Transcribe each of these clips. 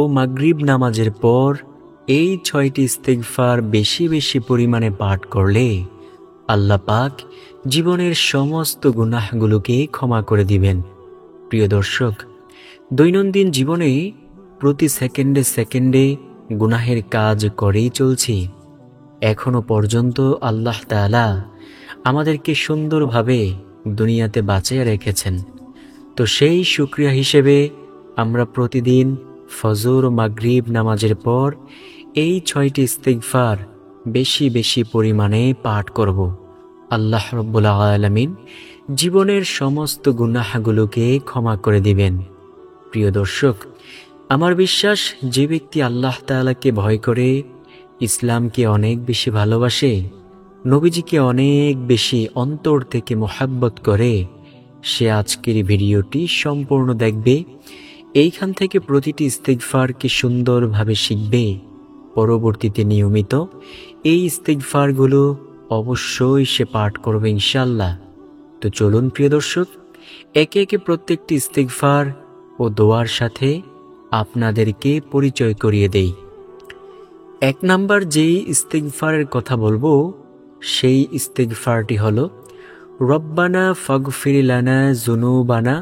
ও মাগরিব নামাজের পর এই 6টি ইস্তিগফার বেশি বেশি পরিমাণে পাঠ করলে আল্লাহ পাক জীবনের সমস্ত গুনাহগুলোকে ক্ষমা করে দিবেন। প্রিয় দর্শক, দৈনন্দিন জীবনে প্রতি সেকেন্ডে সেকেন্ডে গুনাহের কাজ করেই চলছি। এখনো পর্যন্ত আল্লাহ তাআলা আমাদেরকে সুন্দরভাবে দুনিয়াতে বাঁচিয়ে রেখেছেন। তো সেই শুকরিয়া হিসেবে আমরা প্রতিদিন ফজর ও মাগরিব নামাজের পর এই 6টি ইস্তিগফার বেশি বেশি পরিমাণে পাঠ করব। আল্লাহ রাব্বুল আলামিন জীবনের সমস্ত গুনাহগুলোকে ক্ষমা করে দিবেন। প্রিয় দর্শক, আমার বিশ্বাস যে ব্যক্তি আল্লাহ তাআলাকে ভয় করে, ইসলামকে অনেক বেশি ভালোবাসে, নবীজিকে অনেক বেশি অন্তর থেকে মোহাব্বত করে, সে আজকের ভিডিওটি সম্পূর্ণ দেখবে। এইখান থেকে প্রতিটি ইস্তিগফারকে সুন্দরভাবে শিখবে। পরবর্তীতে নিয়মিত এই ইস্তিগফারগুলো অবশ্যই সে পাঠ করবে ইনশাআল্লাহ। তো চলুন প্রিয় দর্শক, একে একে প্রত্যেকটি ইস্তিগফার ও দোয়ার সাথে আপনাদেরকে পরিচয় করিয়ে দেই। 1 নাম্বার যেই ইস্তিগফারের কথা বলবো সেই ইস্তিগফারটি হলো রব্বানা ফাগফির লানা যুনুবানা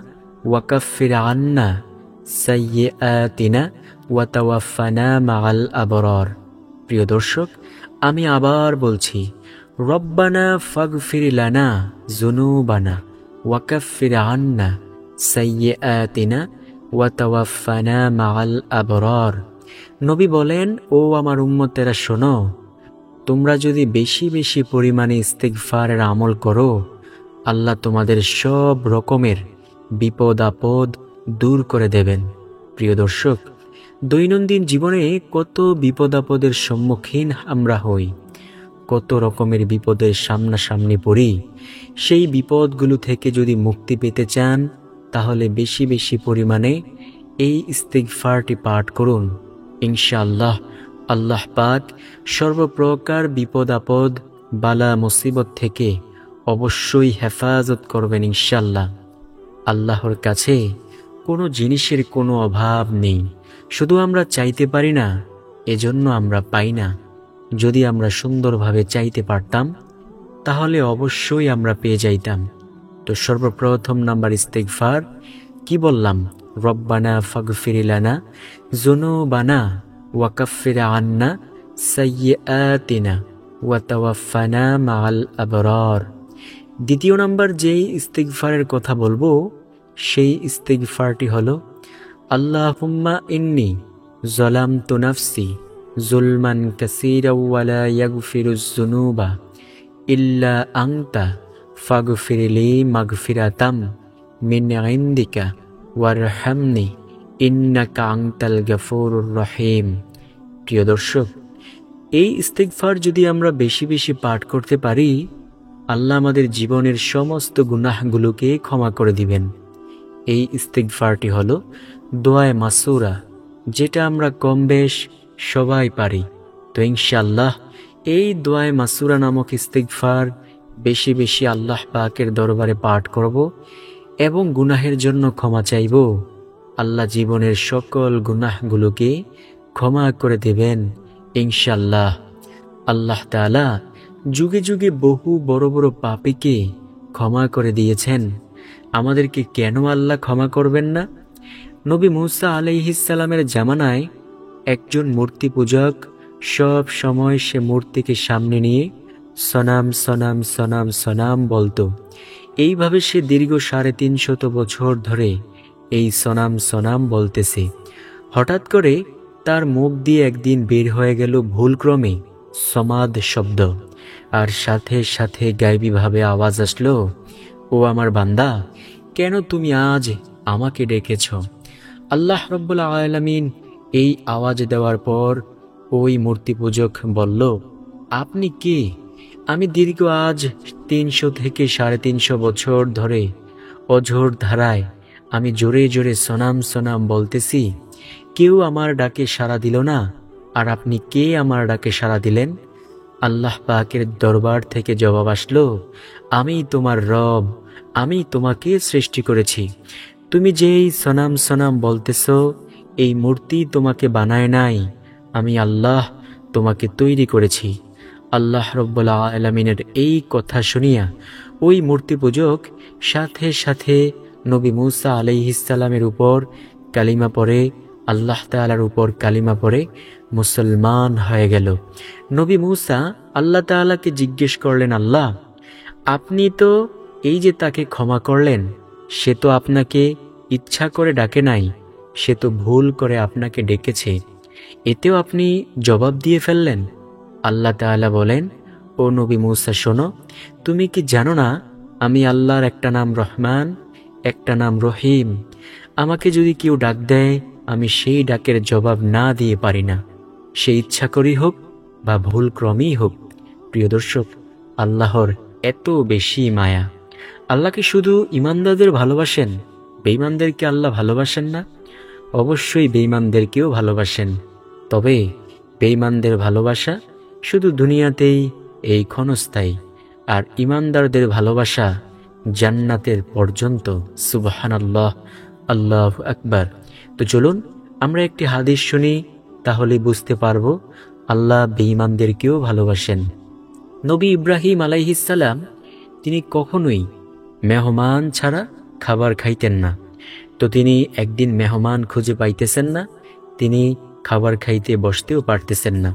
ওয়া কাফির আন্না সাইয়্যাতিনা ওয়া তাওয়াফানা মাআল আবরার। প্রিয় দর্শক, আমি আবার বলছি, রব্বানা ফাগফির লানা যুনুবানা ওয়া কাফির আন্না সাইয়্যাতিনা ওয়া তাওয়াফানা মাআল আবরার। নবী বলেন, ও আমার উম্মতেরা শোনো, তোমরা যদি বেশি বেশি পরিমাণে ইস্তিগফারের আমল করো, আল্লাহ তোমাদের সব রকমের বিপদ আপদ দূর করে দেবেন। প্রিয় দর্শক, দৈনন্দিন জীবনে কত বিপদ আপদের সম্মুখীন আমরা হই, কত রকমের বিপদের সামনাসামনি পড়ি। সেই বিপদগুলো থেকে যদি মুক্তি পেতে চান, তাহলে বেশি বেশি পরিমাণে এই ইস্তিগফারটি পাঠ করুন। ইনশাআল্লাহ আল্লাহ পাক সর্বপ্রকার বিপদ আপদ বালা মুসিবত থেকে অবশ্যই হেফাজত করবেন ইনশাআল্লাহ। আল্লাহর কাছে কোনো জিনিসের কোনো অভাব নেই, শুধু আমরা চাইতে পারি না, এজন্য আমরা পাই না। যদি আমরা সুন্দরভাবে চাইতে পারতাম, তাহলে অবশ্যই আমরা পেয়ে যাইতাম। তো সর্বপ্রথম নাম্বার ইস্তিগফার কি বললাম? রব্বানা ফাগফির লানা যুনুবানা ওয়া কাফির আন্না সাইয়্যাতিনা ওয়া তাওয়াফানা মাআল আবরার। দ্বিতীয় নাম্বার যেই ইস্তিগফারের কথা বলবো সেই ইস্তিগফারটি হলো আল্লাহুম্মা ইন্নী যালামতু নাফসি যুলমান কাসীরা ওয়া লা ইয়াগফিরুয যুনুবা ইল্লা আনতা ফাগফিরলি মাগফিরাতাম মিন ইনদিকা ওয়ারহামনি ইন্নাকা আনতাল গাফুরুর রহিম। প্রিয় দর্শক, এই ইস্তিগফার যদি আমরা বেশি বেশি পাঠ করতে পারি, আল্লাহ আমাদের জীবনের সমস্ত গুনাহগুলোকে ক্ষমা করে দিবেন। এই ইস্তিগফারটি হলো দোয়ায়ে মাসুরা, যেটা আমরা কম বেশ সবাই পারি। তো ইনশাআল্লাহ এই দোয়ায়ে মাসুরা নামক ইস্তিগফার বেশি বেশি আল্লাহ পাকের দরবারে পাঠ করব এবং গুনাহের জন্য ক্ষমা চাইব। আল্লাহ জীবনের সকল গুনাহগুলোকে ক্ষমা করে দেবেন ইনশাআল্লাহ। আল্লাহ তাআলা যুগে যুগে বহু বড় বড় পাপীকে ক্ষমা করে দিয়েছেন, আমাদেরকে কেন আল্লাহ ক্ষমা করবেন না? নবী মূসা আলাইহিস সালামের জামানায় একজন মূর্তি পূজক সব সময় সে মূর্তিকে সামনে নিয়ে সনাম সনাম সনাম সনাম বলতো। এইভাবে সে দীর্ঘ 350 বছর ধরে এই সনাম সনাম বলতেছে। হঠাৎ করে তার মুখ দিয়ে একদিন বের হয়ে গেল ভুলক্রমে সমাদ শব্দ, আর সাথে সাথে গায়েবীভাবে আওয়াজ আসলো, ও আমার বান্দা, কেন তুমি আজ আমাকে ডেকেছ? আল্লাহ রাব্বুল আলামিন এই আওয়াজ দেওয়ার পর ওই মূর্তি পূজক বলল, আপনি কে? আমি দীর্ঘ আজ 300 থেকে 350 বছর ধরে অঝোর ধারায় আমি জোরে জোরে সনাম সনাম বলতেছি, কেউ আমার ডাকে সাড়া দিল না, আর আপনি কে আমার ডাকে সাড়া দিলেন? আল্লাহ পাকের দরবার থেকে জবাব আসলো, আমি তোমার রব, আমি তোমাকে সৃষ্টি করেছি। তুমি যেই সনাম সনাম বলতেছো, এই মূর্তি তোমাকে বানায় নাই, আমি আল্লাহ তোমাকে তৈরি করেছি। আল্লাহ রব্বুল আলামিনের এই কথা শুনিয়া ওই মূর্তি পূজক সাথে সাথে নবী মূসা আলাইহিসসালামের উপর কালিমা পড়ে, আল্লাহ তাআলার উপর কালিমা পড়ে মুসলমান হয়ে গেল। নবী মূসা আল্লাহ তাআলাকে জিজ্ঞেস করলেন, আল্লাহ, আপনি তো এই যে তাকে ক্ষমা করলেন, সে তো আপনাকে ইচ্ছা করে ডাকে নাই, সে তো ভুল করে আপনাকে ডেকেছে, এতেও আপনি জবাব দিয়ে ফেললেন। আল্লাহ তাআলা বলেন, ও নবী মূসা শোনো, তুমি কি জানো না আমি আল্লাহর একটা নাম রহমান, একটা নাম রহিম। আমাকে যদি কেউ ডাক দেয়, আমি সেই ডাকের জবাব না দিয়ে পারি না, সে ইচ্ছা করেই হোক বা ভুল ক্রমেই হোক। প্রিয় দর্শক, আল্লাহর এত বেশি মায়া। আল্লাহ কি শুধু ঈমানদারদের ভালোবাসেন? বেঈমানদেরকে আল্লাহ ভালোবাসেন না? অবশ্যই বেঈমানদেরকেও ভালোবাসেন। তবে বেঈমানদের ভালোবাসা শুধু দুনিয়াতেই এই ক্ষণস্থায়ী, আর ঈমানদারদের ভালোবাসা জান্নাতের পর্যন্ত। সুবহানাল্লাহ, আল্লাহু আকবার। তো চলুন আমরা একটি হাদিস শুনি, তাহলে বুঝতে পারবো আল্লাহ বেঈমানদেরকেও ভালোবাসেন। নবী ইব্রাহিম আলাইহিসসালাম তিনি কখনোই মেহমান ছাড়া খাবার খাইতেন না। তো তিনি একদিন মেহমান খুঁজে পাইতেছেন না, তিনি খাবার খাইতে বসতেও পারতেছেন না,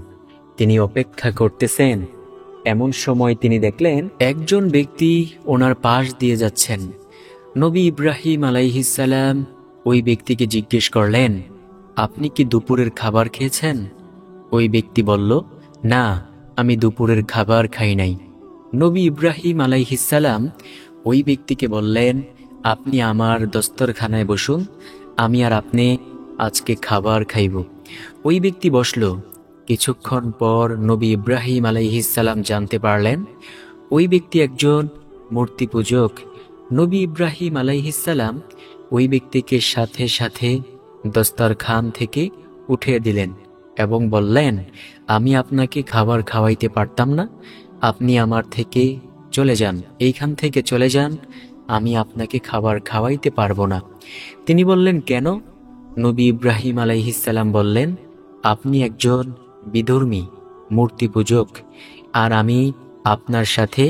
তিনি অপেক্ষা করতেছেন। এমন সময় তিনি দেখলেন একজন ব্যক্তি ওনার পাশ দিয়ে যাচ্ছেন। নবী ইব্রাহিম আলাইহিসসালাম ওই ব্যক্তিকে জিজ্ঞেস করলেন, আপনি কি দুপুরের খাবার খেয়েছেন? ওই ব্যক্তি বলল, না, আমি দুপুরের খাবার খাই নাই। নবী ইব্রাহিম আলাইহিসসালাম ওই ব্যক্তিকে বললেন, আপনি আমার দস্তরখানায় বসুন, আমি আর আপনি আজকে খাবার খাইব। ওই ব্যক্তি বসল। কিছুক্ষণ পর নবী ইব্রাহিম আলাইহিসসালাম জানতে পারলেন ওই ব্যক্তি একজন মূর্তি পূজক। নবী ইব্রাহিম আলাইহিসসালাম ওই ব্যক্তিকে সাথে সাথে দস্তরখান থেকে উঠিয়ে দিলেন এবং বললেন, আমি আপনাকে খাবার খাওয়াইতে পারতাম না, আপনি আমার থেকে চলে যান, এইখান থেকে চলে যান, আমি আপনাকে খাবার খাওয়াইতে পারবো না। তিনি বললেন, কেন? নবী ইব্রাহিম আলাইহিসসালাম বললেন, আপনি একজন বিধর্মী মূর্তি পূজক, আর আমি আপনার সাথে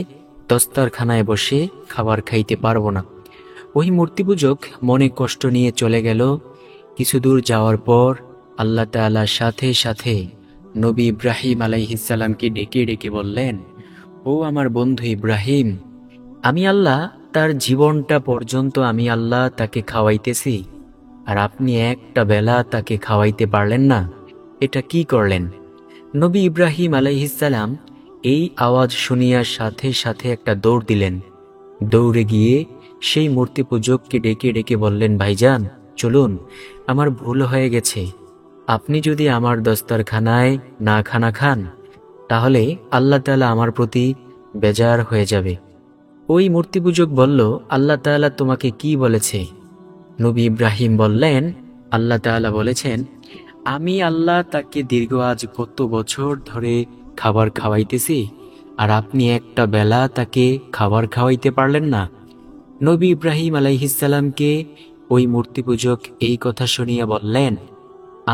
দস্তরখানায় বসে খাবার খাইতে পারবো না। ওই মূর্তি পূজক মনে কষ্ট নিয়ে চলে গেল। কিছু দূর যাওয়ার পর আল্লাহ তাআলা সাথে সাথে নবী ইব্রাহিম আলাইহিসসালামকে ডেকে ডেকে বললেন, ও আমার বন্ধু ইব্রাহিম, আমি আল্লাহ তার জীবনটা পর্যন্ত আমি আল্লাহ তাকে খাওয়াইতেছি, আর আপনি একটা বেলা তাকে খাওয়াইতে পারলেন না, এটা কি করলেন? নবী ইব্রাহিম আলাইহিসসালাম এই আওয়াজ শুনিয়া সাথে সাথে একটা দৌড় দিলেন। দৌড়ে গিয়ে সেই মূর্তি পূজককে ডেকে ডেকে বললেন, ভাইজান চলুন, আমার ভুল হয়ে গেছে, আপনি যদি আমার দস্তরখানায় না খানা খান, তাহলে আল্লাহ তাআলা আমার প্রতি বেজার হয়ে যাবে। ওই মূর্তি পূজক বলল, আল্লাহ তাআলা তোমাকে কি বলেছে? নবী ইব্রাহিম বললেন, আল্লাহ তাআলা বলেছেন, আমি আল্লাহ তাকে দীর্ঘ আজ কত বছর ধরে খাবার খাওয়াইতেছি, আর আপনি একটা বেলা তাকে খাবার খাওয়াইতে পারলেন না। নবী ইব্রাহিম আলাইহিসসালামকে ওই মূর্তি পূজক এই কথা শুনিয়া বললেন,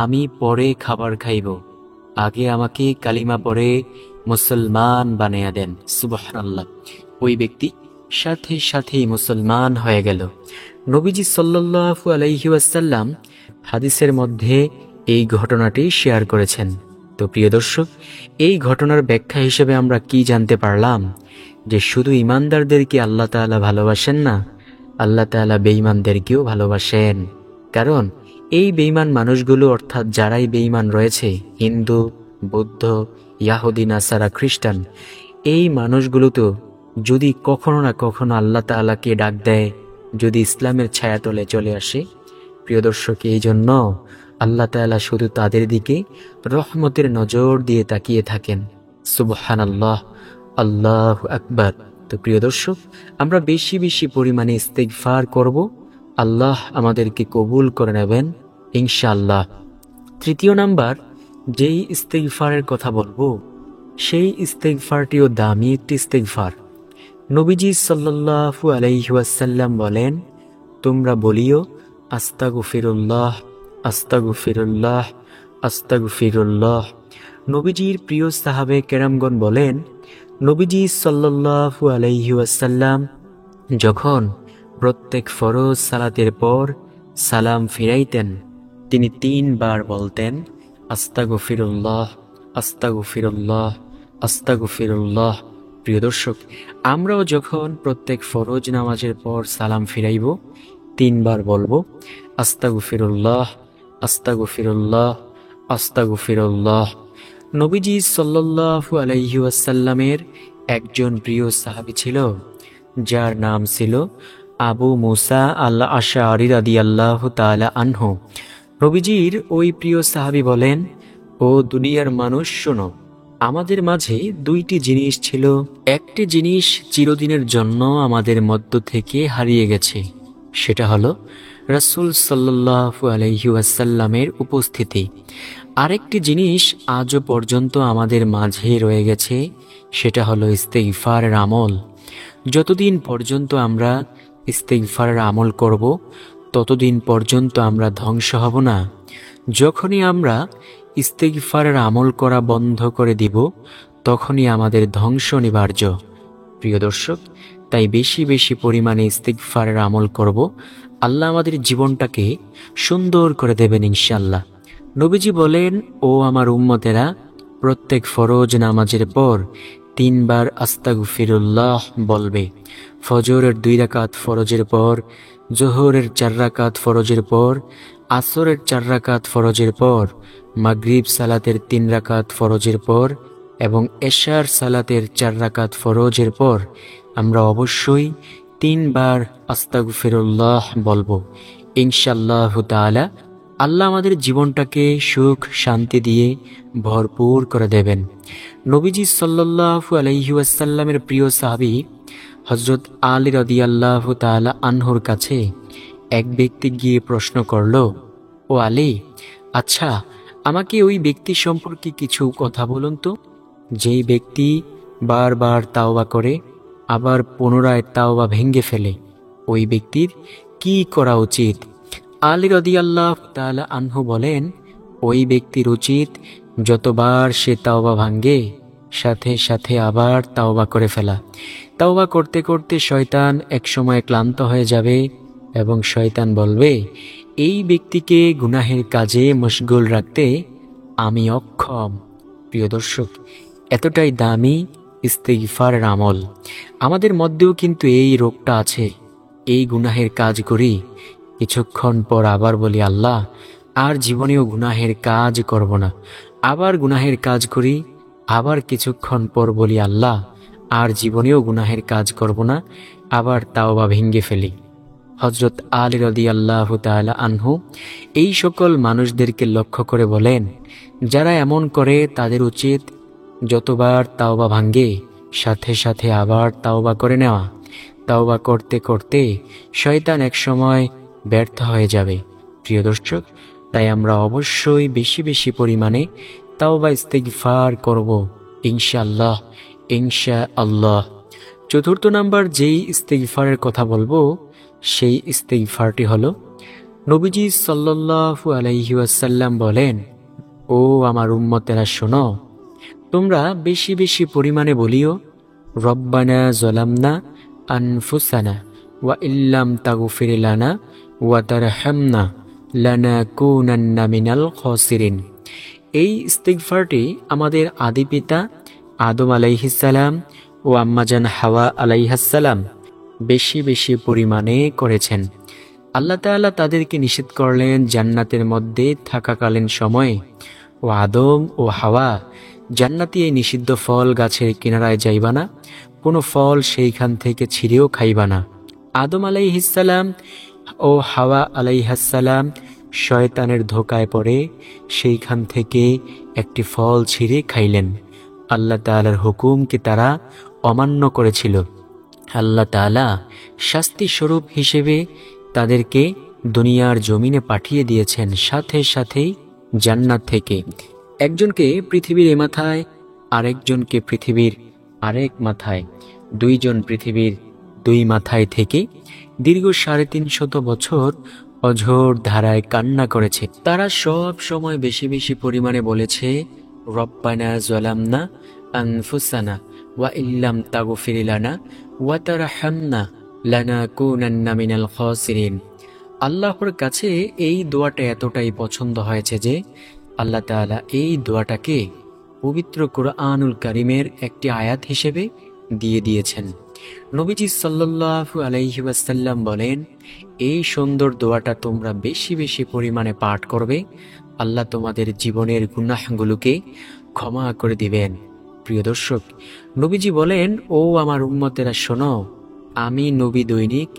আমি পরে খাবার খাইব, আগে আমাকে কালিমা পড়ে মুসলমান বানাইয়া দেন। সুবহানাল্লাহ। ওই ব্যক্তি সাথে সাথেই মুসলমান হয়ে গেল। নবীজি সাল্লাল্লাহু আলাইহি ওয়াসাল্লাম হাদিসের মধ্যে এই ঘটনাটি শেয়ার করেছেন। তো প্রিয় দর্শক, এই ঘটনার ব্যাখ্যা হিসেবে আমরা কি জানতে পারলাম? যে শুধু ঈমানদারদেরকে আল্লাহ তাআলা ভালোবাসেন না, আল্লাহ তাআলা বেঈমানদেরকেও ভালোবাসেন। কারণ এই বেঈমান মানুষগুলো, অর্থাৎ যারাই বেঈমান রয়েছে, হিন্দু, বৌদ্ধ, ইয়াহুদি, নাসারা, খ্রিস্টান, এই মানুষগুলো তো যদি কখনো না কখনো আল্লাহ তাআলাকে ডাক দেয়, যদি ইসলামের ছায়াতলে চলে আসে, প্রিয় দর্শক, এই জন্য আল্লাহ তাআলা শুধু তাদের দিকে রহমতের নজর দিয়ে তাকিয়ে থাকেন। সুবহানাল্লাহ, আল্লাহু আকবার। তো প্রিয় দর্শক, আমরা বেশি বেশি পরিমাণে ইস্তেগফার করব, আল্লাহ আমাদেরকে কবুল করে নেবেন ইনশাআল্লাহ। তৃতীয় নাম্বার যেই ইস্তেগফারের কথা বলবো, সেই ইস্তেগফারটিও দামি একটি ইস্তেগফার। নবীজি সাল্লাল্লাহু আলাইহি ওয়াসাল্লাম বলেন, তোমরা বলিও আস্তাগফিরুল্লাহ আস্তাগফিরুল্লাহ, আস্তাগফিরুল্লাহ। নবীজির প্রিয় সাহাবে কেরামগণ বলেন, নবীজি সাল্লাল্লাহু আলাইহি ওয়াসাল্লাম যখন প্রত্যেক ফরজ সালাতের পর সালাম ফিরাইতেন, তিনি 3 বার বলতেন, আস্তাগফিরুল্লাহ, আস্তাগফিরুল্লাহ, আস্তাগফিরুল্লাহ। প্রিয় দর্শক, আমরাও যখন প্রত্যেক ফরজ নামাজের পর সালাম ফিরাইব 3 বার বলবো, আস্তাগফিরুল্লাহ, আস্তাগফিরুল্লাহ, আস্তাগফিরুল্লাহ। নবীজি সাল্লাল্লাহু আলাইহি ওয়াসাল্লামের একজন প্রিয় সাহাবী ছিল, যার নাম ছিল আবু মুসা আল আশআরী রাদিয়াল্লাহু তাআলা আনহু। নবীজির ওই প্রিয় সাহাবী বলেন, ও দুনিয়ার মানুষ শোনো, আমাদের মাঝে 2টি জিনিস ছিল। একটি জিনিস চিরদিনের জন্য আমাদের মধ্য থেকে হারিয়ে গেছে, সেটা হলো রাসূল সাল্লাল্লাহু আলাইহি ওয়াসাল্লামের উপস্থিতি। আরেকটি জিনিস আজও পর্যন্ত আমাদের মাঝে রয়ে গেছে, সেটা হলো ইস্তেগফারের আমল। যতদিন পর্যন্ত আমরা ইস্তেগফারের আমল করব, ততদিন পর্যন্ত আমরা ধ্বংস হব না। যখনই আমরা ইস্তেগফারের আমল করা বন্ধ করে দিব, তখনই আমাদের ধ্বংস অনিবার্য। প্রিয় দর্শক, তাই বেশি বেশি পরিমাণে ইস্তেগফারের আমল করব, আল্লাহ আমাদের জীবনটাকে সুন্দর করে দেবেন ইনশাআল্লাহ। নবীজি বলেন, ও আমার উম্মতেরা, প্রত্যেক ফরজ নামাজের পর 3 বার আস্তাগফিরুল্লাহ বলবে। ফজরের 2 রাকাত ফরজের পর, জোহরের 4 রাকাত ফরজের পর, আসরের 4 রাকাত ফরজের পর, মাগরিব সালাতের 3 রাকাত ফরজের পর এবং এশার সালাতের 4 রাকাত ফরজের পর আমরা অবশ্যই 3 বার আস্তাগফিরুল্লাহ বলবো। ইনশাআল্লাহু তাআলা আল্লাহ আমাদের জীবনটাকে সুখ শান্তি দিয়ে ভরপুর করে দেবেন। নবীজি সাল্লাল্লাহু আলাইহি ওয়াসাল্লামের প্রিয় সাহাবী হযরত আলী রাদিয়াল্লাহু তাআলা আনহুর কাছে এক ব্যক্তি গিয়ে প্রশ্ন করল, ও আলী, আচ্ছা, আমাকে ওই ব্যক্তি সম্পর্কে কিছু কথা বলুন তো, যেই ব্যক্তি বারবার তাওবা করে আবার পুনরায় তাওবা ভেঙে ফেলে, ওই ব্যক্তির কি করা উচিত? আলী রাদিয়াল্লাহু তাআলা আনহু বলেন, ওই ব্যক্তির উচিত যতবার সে তাওবা ভাঙে সাথে সাথে আবার তাওবা করে ফেলা। তাওবা করতে করতে শয়তান একসময় ক্লান্ত হয়ে যাবে এবং শয়তান বলবে, এই ব্যক্তিকে গুনাহের কাজে মশগুল রাখতে আমি অক্ষম। প্রিয় দর্শক, এতটাই দামি ইস্তেগফারের আমল। আমাদের মধ্যেও কিন্তু এই রোগটা আছে, এই গুনাহের কাজ করি, কিছুক্ষণ পর আবার বলি, আল্লাহ আর জীবনেও গুনাহের কাজ করব না। আবার গুনাহের কাজ করি, আবার কিছুক্ষণ পর বলি, আল্লাহ আর জীবনেও গুনাহের কাজ করব না, আবার তাওবা ভেঙে ফেলি। হযরত আলী রাদিয়াল্লাহু তাআলা আনহু এই সকল মানুষদেরকে লক্ষ্য করে বলেন, যারা এমন করে তাদের উচিত যতবার তাওবা ভাঙে সাথে সাথে আবার তাওবা করে নেওয়া। তাওবা করতে করতে শয়তান একসময় ব্যর্থ হয়ে যাবে। প্রিয় দর্শক, তাই আমরা অবশ্যই বেশি বেশি পরিমাণে তাওবা ইস্তেগফার করব ইনশাআল্লাহ, ইনশাআল্লাহ। 4th নাম্বার যেই ইস্তেগফারের কথা বলবো, সেই ইস্তেগফারটি হলো, নবীজি সাল্লাল্লাহু আলাইহি ওয়াসাল্লাম বলেন, ও আমার উম্মতেরা শোনো, তোমরা বেশি বেশি পরিমাণে বলিও, রব্বানা যালামনা আনফুসানা ওয়া ইল্লাম তাগফির লানা ওয়া তারহামনা লানাকুনান্না মিনাল খাসিরিন। এই ইস্তেগফারটি আমাদের আদি পিতা আদম আলাইহিস সালাম ও আম্মাজান হাওয়া আলাইহাস সালাম বেশি বেশি পরিমাণে করেছেন। আল্লাহ তাআলা তাদেরকে নিষেধ করলেন জান্নাতের মধ্যে থাকাকালীন সময়ে, ও আদম ও হাওয়া, জান্নাতি এই নিষিদ্ধ ফল গাছের কিনারায় যাইবা না, কোনো ফল সেইখান থেকে ছিঁড়েও খাইবা না। আদম আলাইহিস সালাম ও হাওয়া আলাইহাস সালাম শয়তানের ধোকায় পড়ে সেইখান থেকে একটি ফল ছিঁড়ে খাইলেন। আল্লাহ তাআলার হুকুমকে তারা অমান্য করেছিল। আল্লাহ তাআলা শাস্তি স্বরূপ হিসেবে তাদেরকে দুনিয়ার জমিনে পাঠিয়ে দিয়েছেন, সাথে সাথেই জান্নাত থেকে। একজনকে পৃথিবীর এ মাথায়, আরেকজনকে পৃথিবীর আরেক মাথায়, 2 জন পৃথিবীর 2 মাথায় থেকে দীর্ঘ 350 বছর অঝোর ধারায় কান্না করেছে। তারা সব সময় বেশি বেশি পরিমাণে বলেছে, রব্বানা যালামনা আনফুসানা ওয়া ইল্লাম তাগফির লানা ওয়া তারহামনা লানাকুনান্না মিনাল খাসিরিন। আল্লাহর কাছে এই দোয়াটা এতটাই পছন্দ হয়েছে যে আল্লাহ তাআলা এই দোয়াটাকে পবিত্র কুরআনুল কারীমের একটি আয়াত হিসেবে দিয়ে দিয়েছেন। নবীজি সাল্লাল্লাহু আলাইহি ওয়াসাল্লাম বলেন, এই সুন্দর দোয়াটা তোমরা বেশি বেশি পরিমাণে পাঠ করবে, আল্লাহ তোমাদের জীবনের গুনাহগুলোকে ক্ষমা করে দিবেন। প্রিয় দর্শক, নবীজি বলেন, ও আমার উম্মতেরা শোনো, আমি নবী দৈনিক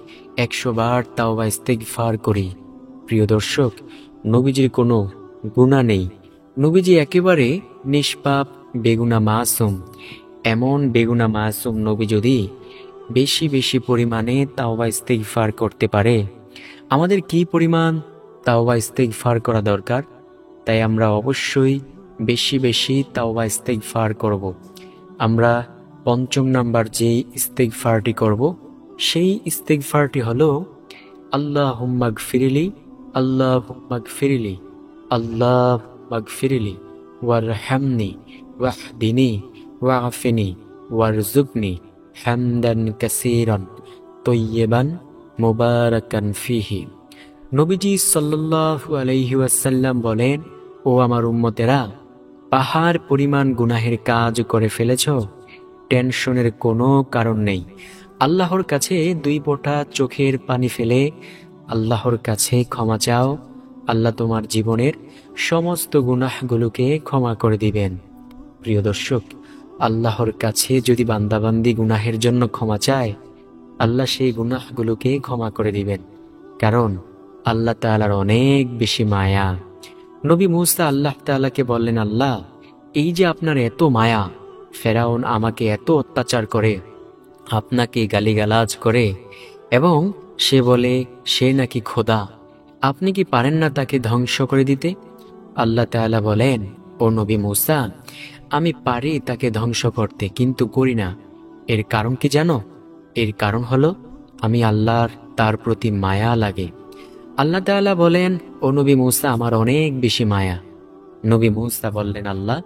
100 বার তাওবা ইস্তেগফার করি। প্রিয় দর্শক, নবীজির কোনো গুনাহ নেই, নবীজি একেবারে নিষ্পাপ, বেগুনা মাসুম। এমন বেগুনা মাসুম নবী যদি বেশি বেশি পরিমাণে তাওবা ইস্তেগফার করতে পারে, আমাদের কি পরিমাণ তাওবা ইস্তেগফার করা দরকার। তাই আমরা অবশ্যই বেশি বেশি তাওবা ইস্তেগফার করব। আমরা 5 নাম্বার যেই ইস্তেগফারটি করব, সেই ইস্তেগফারটি হলো আল্লাহুম্মা গফিরলি, আল্লাহুম্মা গফিরলি, আল্লাহুম্মা গফিরলি ওয়ারহামনি ওয়াহদিনি ওয়াআফিনি ওয়ারযুকনি হামদান কাসীরান তাইয়্যিবান মুবারাকান ফীহি। নবীজি সাল্লাল্লাহু আলাইহি ওয়াসাল্লাম বলেন, ও আমার উম্মতেরা, পাহাড় পরিমাণ গুনাহের কাজ করে ফেলেছ, টেনশনের কোনো কারণ নেই। আল্লাহর কাছে 2 ফোঁটা চোখের পানি ফেলে আল্লাহর কাছে ক্ষমা চাও, আল্লাহ তোমার জীবনের সমস্ত গুনাহগুলোকে ক্ষমা করে দিবেন। প্রিয় দর্শক, আল্লাহর কাছে যদি বান্দাবান্দি গুনাহের জন্য ক্ষমা চায়, আল্লাহ সেই গুনাহগুলোকে ক্ষমা করে দিবেন, কারণ আল্লাহ তাআলার অনেক বেশি মায়া। নবী মূসা আল্লাহ তাআলাকে বললেন, আল্লাহ, এই যে আপনার এত মায়া, ফেরাউন আমাকে এত অত্যাচার করে, আপনাকে গালিগালাজ করে এবং সে বলে সে নাকি খোদা, আপনি কি পারেন না তাকে ধ্বংস করে দিতে? আল্লাহ তাআলা বলেন, ও নবী মূসা, আমি পারি তাকে ধ্বংস করতে, কিন্তু করি না। এর কারণ কি জানো? এর কারণ হলো আমি আল্লাহর তার প্রতি মায়া লাগে। আল্লাহ তাআলা বলেন, ও নবী মূসা, আমার অনেক বেশি মায়া। নবী মূসা বললেন, আল্লাহ,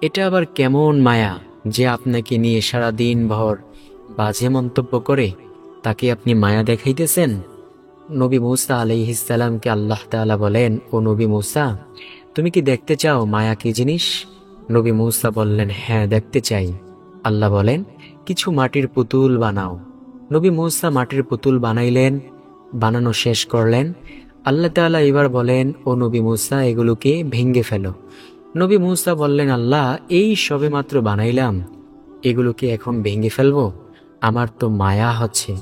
এটা আবার কেমন মায়া যে আপনাকে নিয়ে সারা দিন ভর বাজে মন্তব্য করে তাকে আপনি মায়া দেখাইতেছেন? নবী মূসা আলাইহিস সালামকে আল্লাহ তাআলা বলেন, ও নবী মূসা, তুমি কি দেখতে চাও মায়া কি জিনিস? নবী মূসা বললেন, হ্যাঁ, দেখতে চাই। আল্লাহ বলেন, কিছু মাটির পুতুল বানাও। নবী মূসা মাটির পুতুল বানাইলেন, বানানো শেষ করলেন। আল্লাহ তাআলা এবার বলেন, ও নবী মূসা, এগুলোকে ভেঙে ফেলো। নবী মূসা বললেন, আল্লাহ, এই সবে মাত্র বানাইলাম, এগুলোকে এখন ভেঙে ফেলবো? আমার তো মায়া হচ্ছে।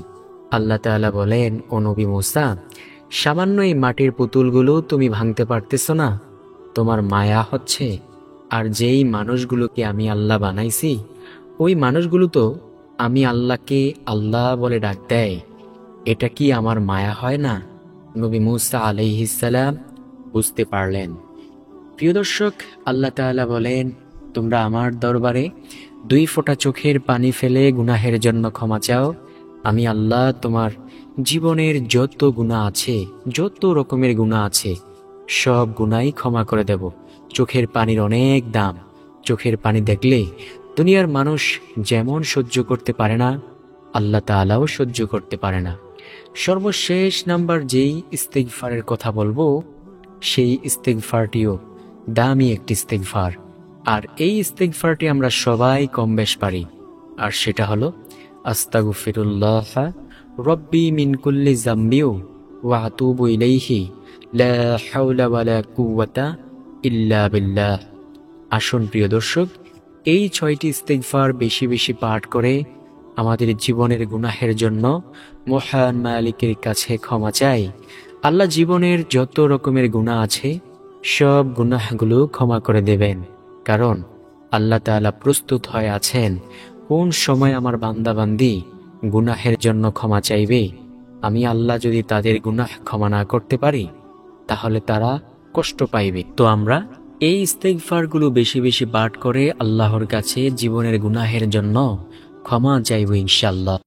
আল্লাহ তাআলা বলেন, ও নবী মূসা, সামান্য এই মাটির পুতুলগুলো তুমি ভাঙতে পারতেছো না, তোমার মায়া হচ্ছে। আর যেই মানুষগুলোকে আমি আল্লাহ বানাইছি, ওই মানুষগুলো তো আমি আল্লাহকে আল্লাহ বলে ডাক দেয়, এটা কি আমার মায়া হয় না? নবী মূসা আলাইহিস সালাম বুঝতে পারলেন। প্রিয় দর্শক, আল্লাহ তাআলা বলেন, তোমরা আমার দরবারে 2 ফোঁটা চোখের পানি ফেলে গুনাহের জন্য ক্ষমা চাও, আমি আল্লাহ তোমার জীবনের যত গুনাহ আছে, যত রকমের গুনাহ আছে, সব গুনাহই ক্ষমা করে দেব। চোখের পানির অনেক দাম। চোখের পানি দেখলে দুনিয়ার মানুষ যেমন সহ্য করতে পারে না, আল্লাহ তাআলাও সহ্য করতে পারে না। সর্বশেষ নাম্বার যেই ইস্তেগফারের কথা বলবো, সেই ইস্তেগফারটিও দামি একটি ইস্তেগফার। আর এই ইস্তেগফারটি আমরা সবাই কম বেশ পারি, আর সেটা হলো আস্তাগফিরুল্লাহ রব্বি মিন কুল্লি যামবি ওয়া আতুবু ইলাইহি লা হাওলা ওয়ালা কুওয়াতা ইল্লা বিল্লাহ। আসুন প্রিয় দর্শক, এই 6টি ইস্তেগফার বেশি বেশি পাঠ করে আমাদের জীবনের গুনাহের জন্য মহান মালিকের কাছে ক্ষমা চাই। আল্লাহ জীবনের যত রকমের গুনাহ আছে, সব গুনাহগুলো ক্ষমা করে দেবেন, কারণ আল্লাহ তাআলা প্রস্তুত হয়ে আছেন কোন সময় আমার বান্দাবান্দি গুনাহের জন্য ক্ষমা চাইবে। আমি আল্লাহ যদি তাদের গুনাহ ক্ষমা না করতে পারি, তাহলে তারা কষ্ট পাইবে। তো আমরা এই ইস্তেগফারগুলো বেশি বেশি পাঠ করে আল্লাহর কাছে জীবনের গুনাহের জন্য ক্ষমা চাইব ইনশাআল্লাহ।